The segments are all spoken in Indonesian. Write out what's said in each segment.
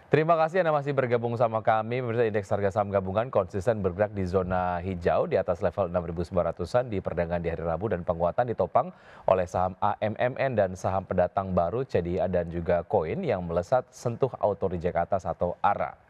Terima kasih Anda masih bergabung sama kami. Pemirsa, indeks harga saham gabungan konsisten bergerak di zona hijau di atas level 6.900-an di perdagangan di hari Rabu, dan penguatan ditopang oleh saham AMMN dan saham pendatang baru CDIA dan juga koin yang melesat sentuh auto reject atas atau ARA.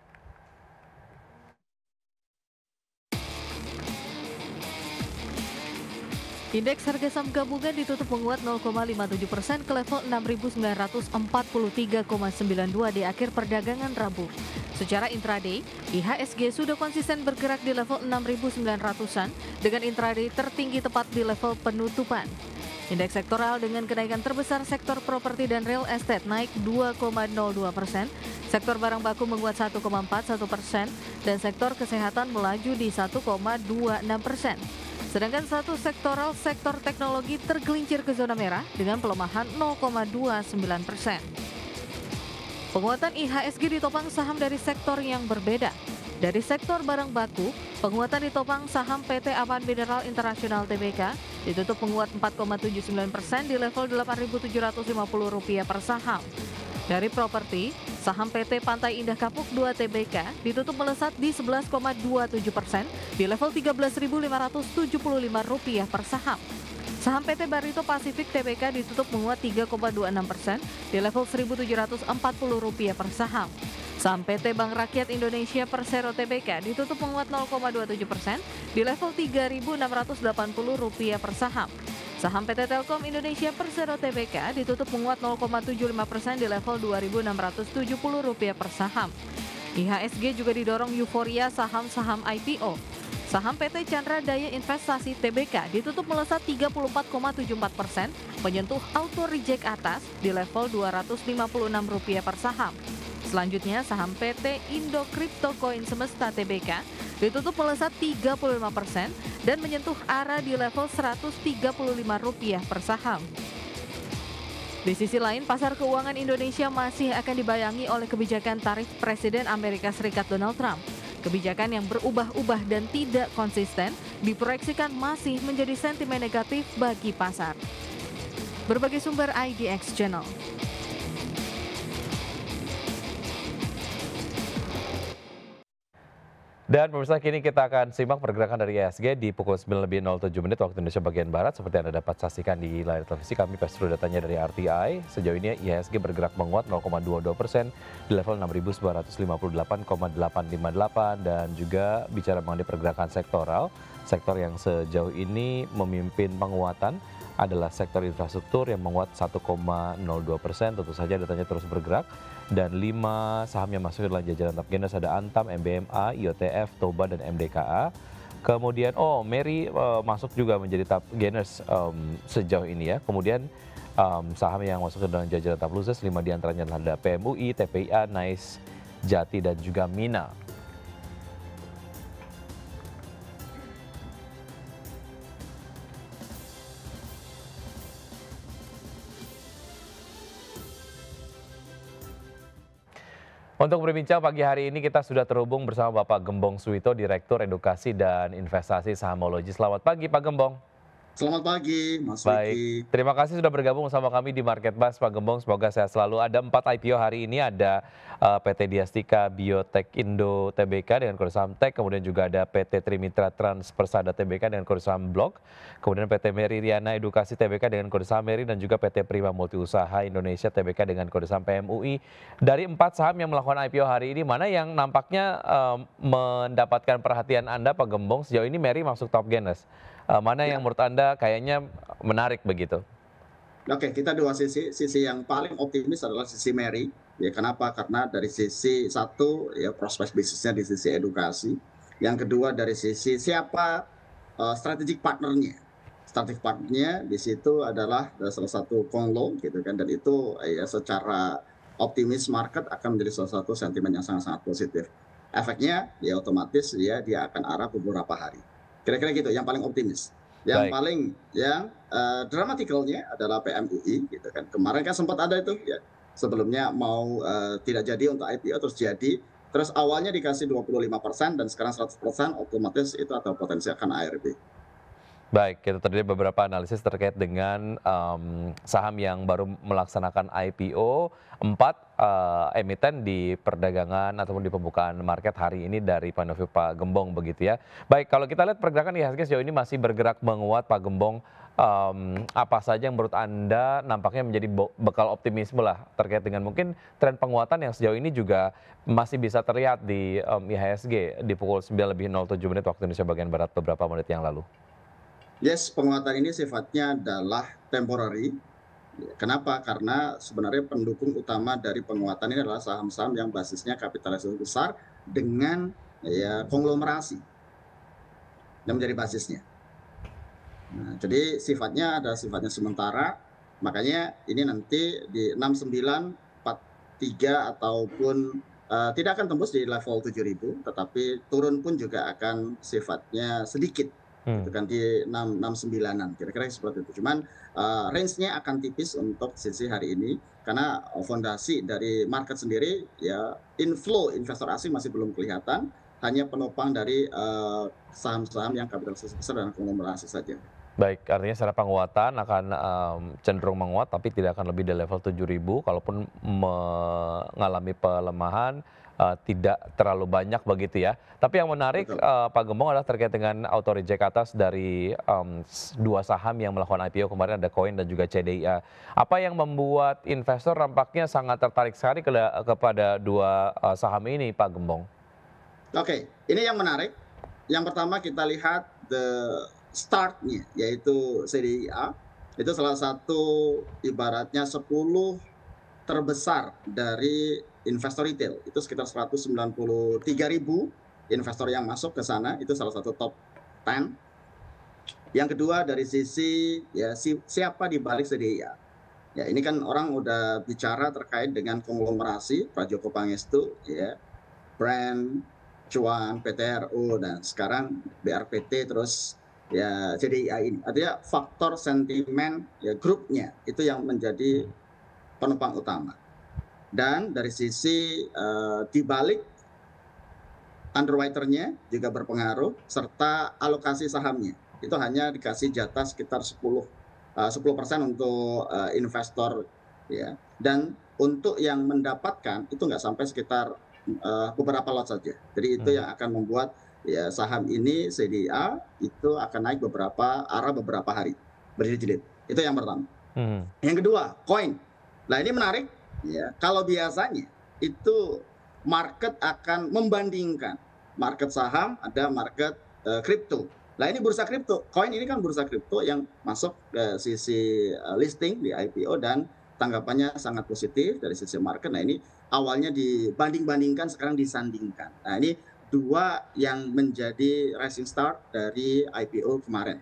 Indeks harga saham gabungan ditutup menguat 0,57% ke level 6.943,92 di akhir perdagangan Rabu. Secara intraday, IHSG sudah konsisten bergerak di level 6.900-an dengan intraday tertinggi tepat di level penutupan. Indeks sektoral dengan kenaikan terbesar sektor properti dan real estate naik 2,02%, sektor barang baku menguat 1,41%, dan sektor kesehatan melaju di 1,26%. Sedangkan satu sektor teknologi tergelincir ke zona merah dengan pelemahan 0,29%. Penguatan IHSG ditopang saham dari sektor yang berbeda. Dari sektor barang baku, penguatan ditopang saham PT Aman Mineral Internasional Tbk ditutup menguat 4,79% di level Rp8.750 per saham. Dari properti, saham PT Pantai Indah Kapuk 2 Tbk ditutup melesat di 11,27% di level Rp13.575 per saham. Saham PT Barito Pasifik Tbk ditutup menguat 3,26% di level Rp1.740 per saham. Saham PT Bank Rakyat Indonesia Persero Tbk ditutup menguat 0,27% di level Rp3.680 per saham. Saham PT Telkom Indonesia Persero Tbk ditutup menguat 0,75% di level Rp2.670 per saham. IHSG juga didorong euforia saham-saham IPO. Saham PT Chandra Daya Investasi Tbk ditutup melesat 34,74%, menyentuh auto reject atas di level Rp256 per saham. Selanjutnya, saham PT Indo Crypto Coin Semesta Tbk ditutup melesat 35% dan menyentuh ARA di level Rp135 per saham. Di sisi lain, pasar keuangan Indonesia masih akan dibayangi oleh kebijakan tarif Presiden Amerika Serikat Donald Trump. Kebijakan yang berubah-ubah dan tidak konsisten diproyeksikan masih menjadi sentimen negatif bagi pasar. Berbagai sumber IDX Channel. Dan pemirsa, kini kita akan simak pergerakan dari IHSG di pukul 9:07 waktu Indonesia bagian Barat. Seperti Anda dapat saksikan di layar televisi, kami pastikan datanya dari RTI. Sejauh ini IHSG bergerak menguat 0,22% di level 6.958,858. Dan juga bicara mengenai pergerakan sektoral, sektor yang sejauh ini memimpin penguatan adalah sektor infrastruktur yang menguat 1,02%. Tentu saja datanya terus bergerak. Dan 5 saham yang masuk dalam jajaran top gainers ada Antam, MBMA, IOTF, Toba, dan MDKA. Kemudian Meri masuk juga menjadi top gainers sejauh ini ya. Kemudian saham yang masuk ke dalam jajaran top losers 5 diantaranya adalah PMUI, TPIA, Nice, Jati, dan juga Mina. Untuk berbincang pagi hari ini kita sudah terhubung bersama Bapak Gembong Suwito, Direktur Edukasi dan Investasi Sahamologi. Selamat pagi Pak Gembong. Selamat pagi, Mas Baik, Wiki. terima kasih sudah bergabung sama kami di Market Buzz Pak Gembong. Semoga sehat selalu. Ada 4 IPO hari ini, ada PT Diastika Biotech Indo Tbk dengan kode saham TEK, kemudian juga ada PT Trimitra Trans Persada Tbk dengan kode saham Blok, kemudian PT Meri Riana Edukasi Tbk dengan kode saham Meri, dan juga PT Prima Multiusaha Indonesia Tbk dengan kode saham PMUI. Dari 4 saham yang melakukan IPO hari ini, mana yang nampaknya mendapatkan perhatian Anda Pak Gembong? Sejauh ini Meri masuk top gainers. Mana yang menurut Anda kayaknya menarik begitu? Oke, kita dua sisi. Sisi yang paling optimis adalah sisi Meri. Ya, kenapa? Karena dari sisi satu, ya prospek bisnisnya di sisi edukasi. Yang kedua dari sisi siapa strategic partnernya. Strategic partnernya di situ adalah salah satu Konglo, gitu kan. Dan itu ya secara optimis market akan menjadi salah satu sentimen yang sangat-sangat positif. Efeknya ya otomatis ya dia akan arah beberapa hari. Kira-kira gitu, yang paling optimis. Yang Baik. paling yang dramatikalnya adalah PMUI, gitu kan. Kemarin kan sempat ada itu ya, sebelumnya mau tidak jadi untuk IPO terus jadi, terus awalnya dikasih 25% dan sekarang 100%, otomatis itu ada potensi akan ARB. Baik, itu tadi beberapa analisis terkait dengan saham yang baru melaksanakan IPO, 4 emiten di perdagangan ataupun di pembukaan market hari ini dari point of view Pak Gembong begitu ya. Baik, kalau kita lihat pergerakan IHSG sejauh ini masih bergerak menguat Pak Gembong. Apa saja yang menurut Anda nampaknya menjadi bekal optimisme lah terkait dengan mungkin tren penguatan yang sejauh ini juga masih bisa terlihat di IHSG di pukul 9:07 waktu Indonesia bagian Barat beberapa menit yang lalu? Yes, penguatan ini sifatnya adalah temporary. Kenapa? Karena sebenarnya pendukung utama dari penguatan ini adalah saham-saham yang basisnya kapitalisasi besar dengan ya konglomerasi yang menjadi basisnya. Nah, jadi sifatnya adalah sifatnya sementara, makanya ini nanti di 6943 ataupun tidak akan tembus di level 7000, tetapi turun pun juga akan sifatnya sedikit. Itu kan di 69-an, kira-kira seperti itu. Cuman range-nya akan tipis untuk sesi hari ini karena fondasi dari market sendiri ya inflow investor asing masih belum kelihatan, hanya penopang dari saham-saham yang kapitalisasi besar dan konglomerasi saja. Baik, artinya secara penguatan akan cenderung menguat tapi tidak akan lebih dari level 7.000, kalaupun mengalami pelemahan tidak terlalu banyak begitu ya. Tapi yang menarik Betul. Pak Gembong adalah terkait dengan auto reject atas dari 2 saham yang melakukan IPO kemarin, ada Koin dan juga CDIA. Apa yang membuat investor nampaknya sangat tertarik sekali kepada 2 saham ini Pak Gembong? Oke, ini yang menarik. Yang pertama kita lihat start-nya, yaitu CDIA. Itu salah satu ibaratnya 10 terbesar dari investor retail. Itu sekitar 193.000 investor yang masuk ke sana. Itu salah satu top 10. Yang kedua dari sisi ya siapa di balik CDIA. Ya ini kan orang udah bicara terkait dengan konglomerasi Pak Joko Pangestu, ya, brand, Cuan, PTRO, dan sekarang BRPT, terus ya CDIA ini. Artinya faktor sentimen ya grupnya itu yang menjadi penopang utama. Dan dari sisi dibalik underwriter-nya juga berpengaruh, serta alokasi sahamnya. Itu hanya dikasih jatah sekitar 10% untuk investor ya. Dan untuk yang mendapatkan itu nggak sampai sekitar beberapa lot saja. Jadi itu yang akan membuat ya saham ini CDA itu akan naik beberapa hari berjilid-jilid. Itu yang pertama. Yang kedua, koin. Nah ini menarik ya. Kalau biasanya itu market akan membandingkan market saham, ada market kripto. Nah ini bursa kripto. Koin ini kan bursa kripto yang masuk ke sisi listing di IPO dan tanggapannya sangat positif dari sisi market. Nah ini awalnya dibanding-bandingkan, sekarang disandingkan. Nah ini 2 yang menjadi rising star dari IPO kemarin.